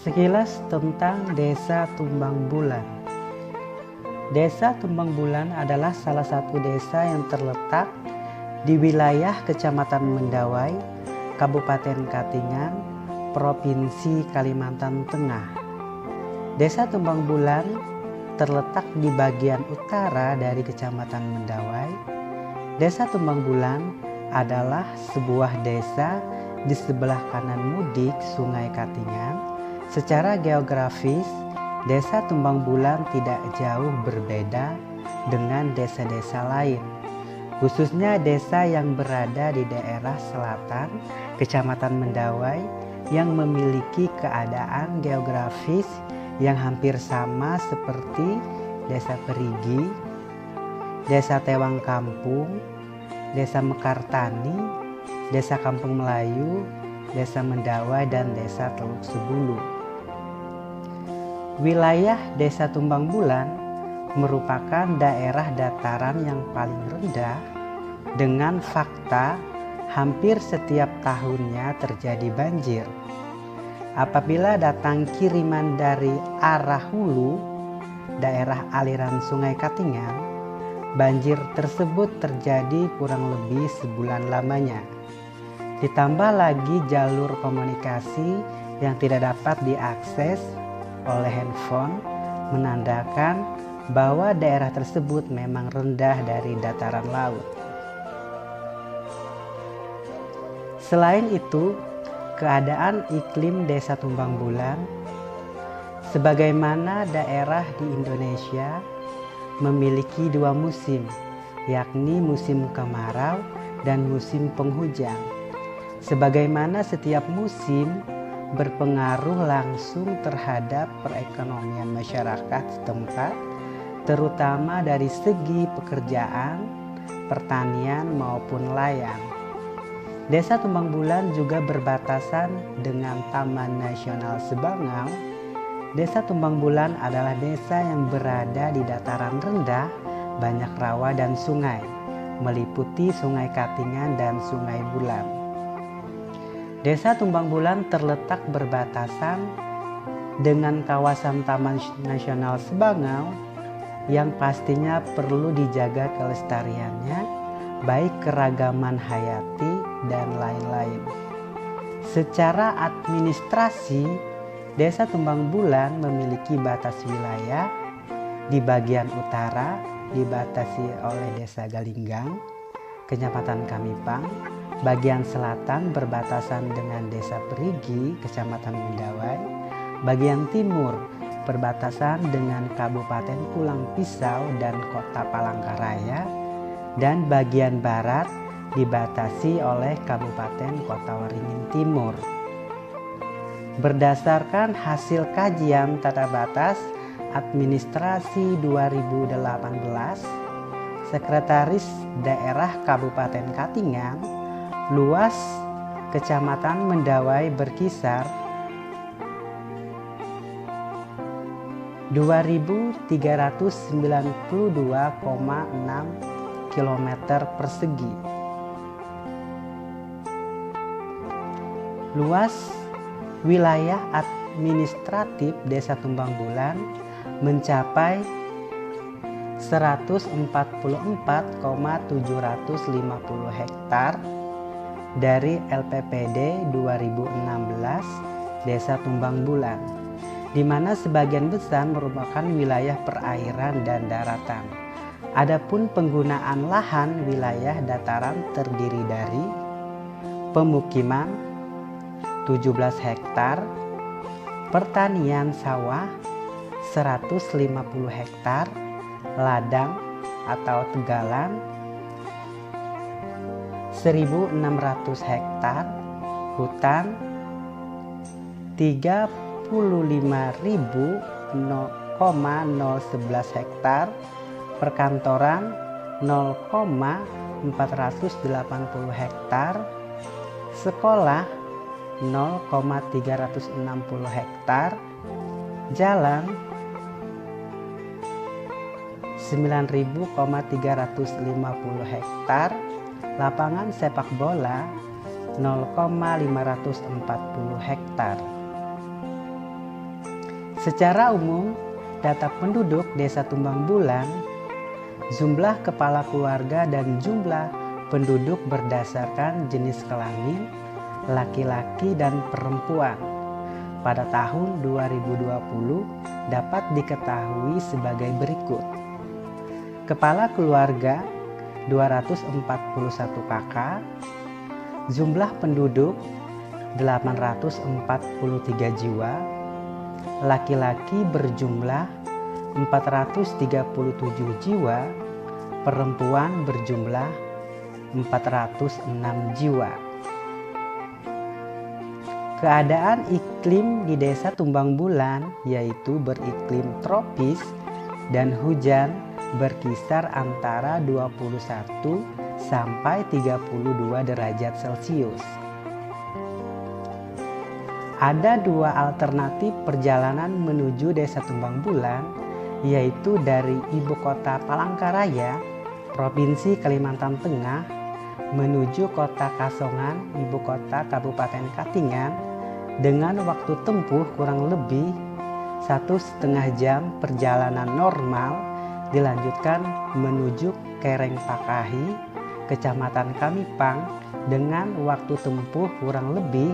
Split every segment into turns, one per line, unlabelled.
Sekilas tentang Desa Tumbang Bulan. Desa Tumbang Bulan adalah salah satu desa yang terletak di wilayah Kecamatan Mendawai, Kabupaten Katingan, Provinsi Kalimantan Tengah. Desa Tumbang Bulan terletak di bagian utara dari Kecamatan Mendawai. Desa Tumbang Bulan adalah sebuah desa di sebelah kanan mudik Sungai Katingan. Secara geografis, Desa Tumbang Bulan tidak jauh berbeda dengan desa-desa lain, khususnya desa yang berada di daerah selatan Kecamatan Mendawai yang memiliki keadaan geografis yang hampir sama seperti Desa Perigi, Desa Tewang Kampung, Desa Mekartani, Desa Kampung Melayu, Desa Mendawai, dan Desa Teluk Sebulu. Wilayah Desa Tumbang Bulan merupakan daerah dataran yang paling rendah dengan fakta hampir setiap tahunnya terjadi banjir. Apabila datang kiriman dari arah hulu, daerah aliran Sungai Katingan, banjir tersebut terjadi kurang lebih sebulan lamanya. Ditambah lagi jalur komunikasi yang tidak dapat diakses oleh handphone menandakan bahwa daerah tersebut memang rendah dari dataran laut. Selain itu, keadaan iklim Desa Tumbang Bulan sebagaimana daerah di Indonesia memiliki dua musim, yakni musim kemarau dan musim penghujan. Sebagaimana setiap musim berpengaruh langsung terhadap perekonomian masyarakat setempat, terutama dari segi pekerjaan, pertanian maupun nelayan. Desa Tumbang Bulan juga berbatasan dengan Taman Nasional Sebangau. Desa Tumbang Bulan adalah desa yang berada di dataran rendah, banyak rawa dan sungai, meliputi Sungai Katingan dan Sungai Bulan. Desa Tumbang Bulan terletak berbatasan dengan kawasan Taman Nasional Sebangau yang pastinya perlu dijaga kelestariannya, baik keragaman hayati dan lain-lain. Secara administrasi, Desa Tumbang Bulan memiliki batas wilayah. Di bagian utara dibatasi oleh Desa Galinggang, Kecamatan Kamipang. Bagian selatan berbatasan dengan Desa Perigi, Kecamatan Mendawai. Bagian timur berbatasan dengan Kabupaten Pulang Pisau dan Kota Palangkaraya. Dan bagian barat dibatasi oleh Kabupaten Kota Waringin Timur. Berdasarkan hasil kajian tata batas administrasi 2018, Sekretaris Daerah Kabupaten Katingan, luas Kecamatan Mendawai berkisar 2.392,6 km persegi. Luas wilayah administratif Desa Tumbang Bulan mencapai 144,750 hektar dari LPPD 2016 Desa Tumbang Bulan, di mana sebagian besar merupakan wilayah perairan dan daratan. Adapun penggunaan lahan wilayah dataran terdiri dari pemukiman 17 hektar, pertanian sawah 150 hektar, ladang atau tegalan 1.600 hektar, hutan 35.011 hektar, perkantoran 0,480 hektar, sekolah 0,360 hektar, jalan 9.350 hektar, lapangan sepak bola 0,540 hektar. Secara umum, data penduduk Desa Tumbang Bulan, jumlah kepala keluarga dan jumlah penduduk berdasarkan jenis kelamin, laki-laki dan perempuan pada tahun 2020 dapat diketahui sebagai berikut. Kepala keluarga 241 kakak, jumlah penduduk 843 jiwa, laki-laki berjumlah 437 jiwa, perempuan berjumlah 406 jiwa. Keadaan iklim di Desa Tumbang Bulan yaitu beriklim tropis dan hujan berkisar antara 21 sampai 32 derajat Celcius. Ada dua alternatif perjalanan menuju Desa Tumbang Bulan, yaitu dari ibu kota Palangkaraya, Provinsi Kalimantan Tengah, menuju kota Kasongan, ibu kota Kabupaten Katingan, dengan waktu tempuh kurang lebih 1,5 jam perjalanan normal, dilanjutkan menuju Kerengpakahi, Kecamatan Kamipang, dengan waktu tempuh kurang lebih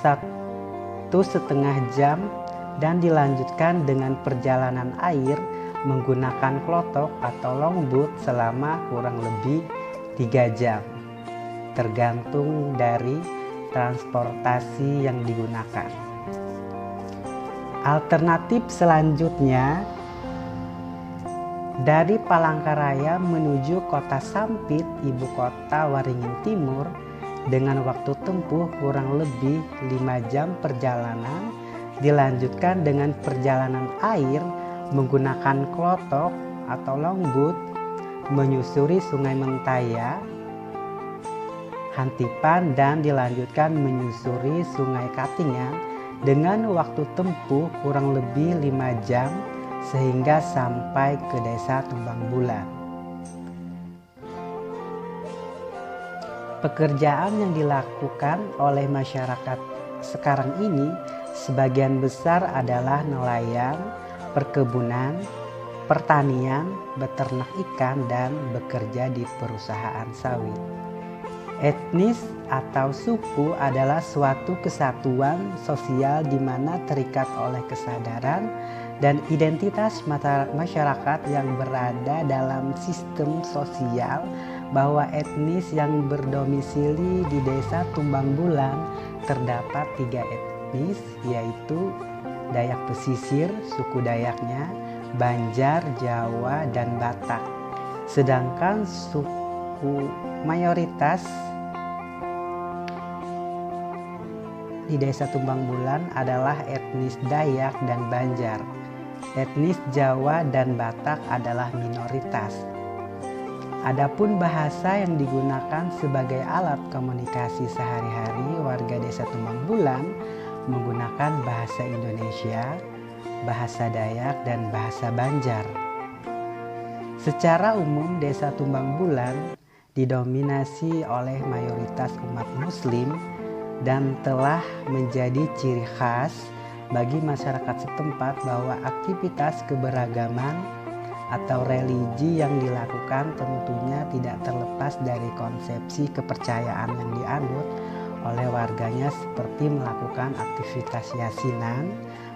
1,5 jam dan dilanjutkan dengan perjalanan air menggunakan klotok atau longboat selama kurang lebih 3 jam, tergantung dari transportasi yang digunakan. Alternatif selanjutnya dari Palangkaraya menuju kota Sampit, ibu kota Waringin Timur, dengan waktu tempuh kurang lebih 5 jam perjalanan, dilanjutkan dengan perjalanan air menggunakan klotok atau longboat menyusuri Sungai Mentaya, Hantipan, dan dilanjutkan menyusuri Sungai Katingan dengan waktu tempuh kurang lebih 5 jam sehingga sampai ke Desa Tumbang Bulan. Pekerjaan yang dilakukan oleh masyarakat sekarang ini sebagian besar adalah nelayan, perkebunan, pertanian, beternak ikan, dan bekerja di perusahaan sawit. Etnis atau suku adalah suatu kesatuan sosial di mana terikat oleh kesadaran dan identitas masyarakat yang berada dalam sistem sosial, bahwa etnis yang berdomisili di Desa Tumbang Bulan terdapat 3 etnis, yaitu Dayak Pesisir, suku Dayaknya, Banjar, Jawa, dan Batak. Sedangkan suku mayoritas di Desa Tumbang Bulan adalah etnis Dayak dan Banjar. Etnis Jawa dan Batak adalah minoritas. Adapun bahasa yang digunakan sebagai alat komunikasi sehari-hari warga Desa Tumbang Bulan menggunakan bahasa Indonesia, bahasa Dayak, dan bahasa Banjar. Secara umum Desa Tumbang Bulan didominasi oleh mayoritas umat Muslim dan telah menjadi ciri khas bagi masyarakat setempat bahwa aktivitas keberagaman atau religi yang dilakukan tentunya tidak terlepas dari konsepsi kepercayaan yang dianut oleh warganya, seperti melakukan aktivitas yasinan,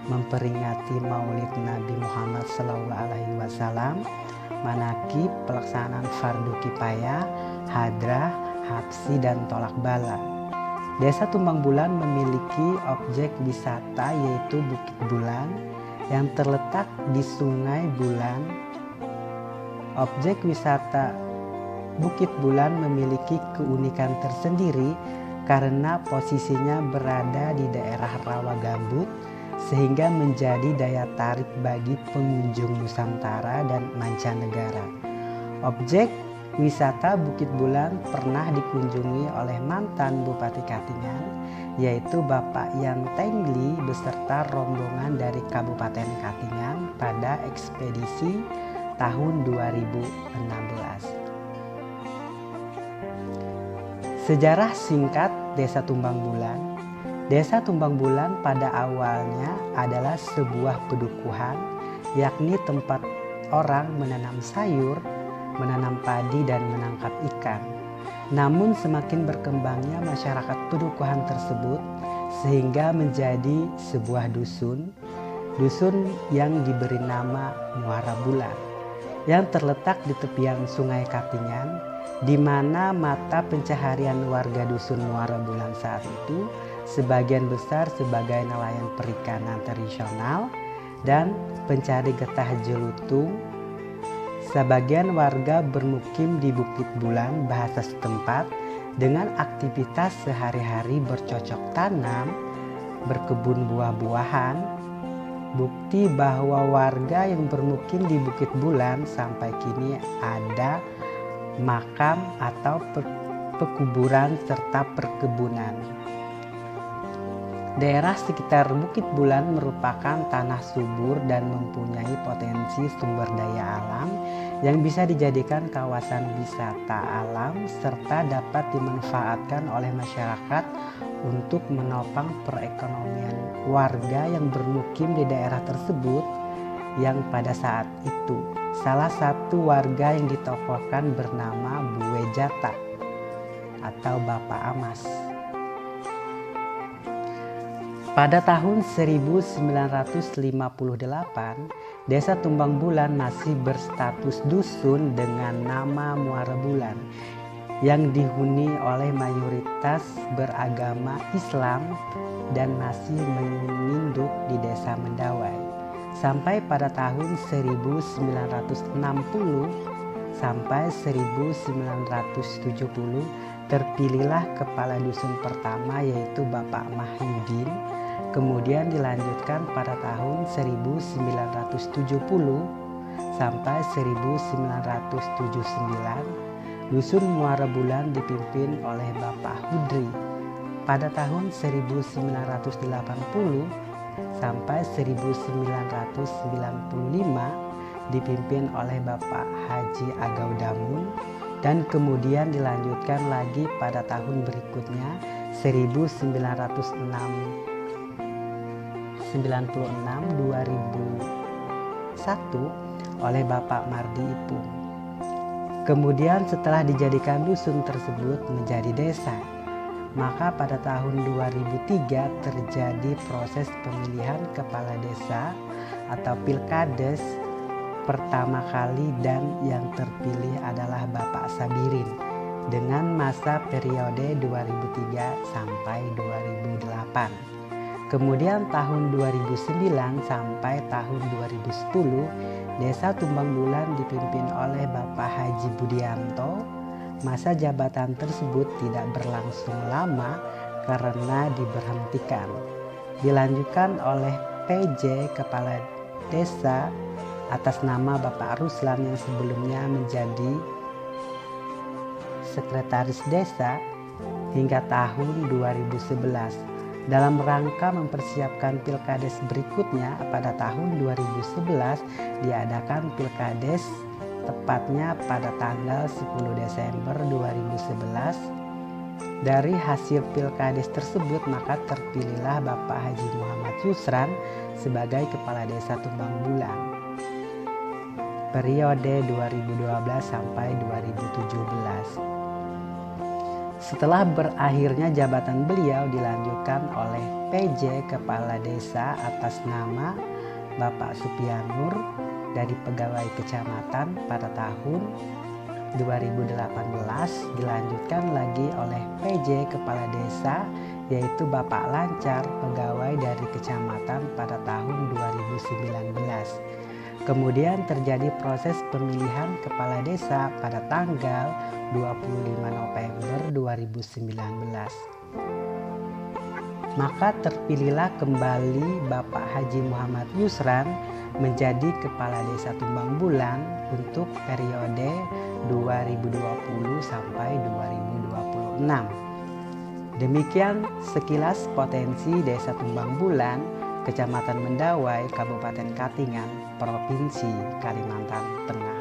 memperingati Maulid Nabi Muhammad SAW, manakib, pelaksanaan fardu kifayah, hadrah, hapsi, dan tolak bala. Desa Tumbang Bulan memiliki objek wisata yaitu Bukit Bulan yang terletak di Sungai Bulan. Objek wisata Bukit Bulan memiliki keunikan tersendiri karena posisinya berada di daerah rawa gambut, sehingga menjadi daya tarik bagi pengunjung Nusantara dan mancanegara. Objek wisata Bukit Bulan pernah dikunjungi oleh mantan Bupati Katingan, yaitu Bapak Yan Tengli beserta rombongan dari Kabupaten Katingan pada ekspedisi tahun 2016. Sejarah singkat Desa Tumbang Bulan. Desa Tumbang Bulan pada awalnya adalah sebuah pedukuhan, yakni tempat orang menanam sayur, menanam padi dan menangkap ikan. Namun semakin berkembangnya masyarakat pedukuhan tersebut sehingga menjadi sebuah dusun yang diberi nama Muara Bulan, yang terletak di tepian Sungai Katingan, di mana mata pencaharian warga dusun Muara Bulan saat itu sebagian besar sebagai nelayan perikanan tradisional dan pencari getah jelutung. Sebagian warga bermukim di Bukit Bulan bahasa setempat dengan aktivitas sehari-hari bercocok tanam, berkebun buah-buahan. Bukti bahwa warga yang bermukim di Bukit Bulan sampai kini ada makam atau pekuburan serta perkebunan. Daerah sekitar Bukit Bulan merupakan tanah subur dan mempunyai potensi sumber daya alam yang bisa dijadikan kawasan wisata alam serta dapat dimanfaatkan oleh masyarakat untuk menopang perekonomian warga yang bermukim di daerah tersebut, yang pada saat itu salah satu warga yang ditokohkan bernama Bue Jata atau Bapak Amas. Pada tahun 1958, Desa Tumbang Bulan masih berstatus dusun dengan nama Muara Bulan yang dihuni oleh mayoritas beragama Islam dan masih menginduk di Desa Mendawai. Sampai pada tahun 1960 sampai 1970 terpilihlah kepala dusun pertama yaitu Bapak Mahyudin. Kemudian dilanjutkan pada tahun 1970 sampai 1979, dusun Muara Bulan dipimpin oleh Bapak Hudri. Pada tahun 1980 sampai 1995 dipimpin oleh Bapak Haji Agau Damun, dan kemudian dilanjutkan lagi pada tahun berikutnya 1996-2001 oleh Bapak Mardi Ipung. Kemudian setelah dijadikan dusun tersebut menjadi desa, maka pada tahun 2003 terjadi proses pemilihan kepala desa atau pilkades pertama kali, dan yang terpilih adalah Bapak Sabirin dengan masa periode 2003 sampai 2008. Kemudian tahun 2009 sampai tahun 2010, Desa Tumbang Bulan dipimpin oleh Bapak Haji Budianto. Masa jabatan tersebut tidak berlangsung lama karena diberhentikan. Dilanjutkan oleh PJ Kepala Desa atas nama Bapak Ruslan yang sebelumnya menjadi Sekretaris Desa hingga tahun 2011. Dalam rangka mempersiapkan pilkades berikutnya, pada tahun 2011 diadakan pilkades, tepatnya pada tanggal 10 Desember 2011. Dari hasil pilkades tersebut maka terpilihlah Bapak Haji Muhammad Yusran sebagai Kepala Desa Tumbang Bulan periode 2012 sampai 2017. Setelah berakhirnya jabatan beliau dilanjutkan oleh PJ Kepala Desa atas nama Bapak Supianur dari pegawai kecamatan pada tahun 2018, dilanjutkan lagi oleh PJ Kepala Desa yaitu Bapak Lancar pegawai dari kecamatan pada tahun 2019. Kemudian terjadi proses pemilihan kepala desa pada tanggal 25 November 2019. Maka terpilihlah kembali Bapak Haji Muhammad Yusran menjadi Kepala Desa Tumbang Bulan untuk periode 2020 sampai 2026. Demikian sekilas potensi Desa Tumbang Bulan, Kecamatan Mendawai, Kabupaten Katingan, Provinsi Kalimantan Tengah.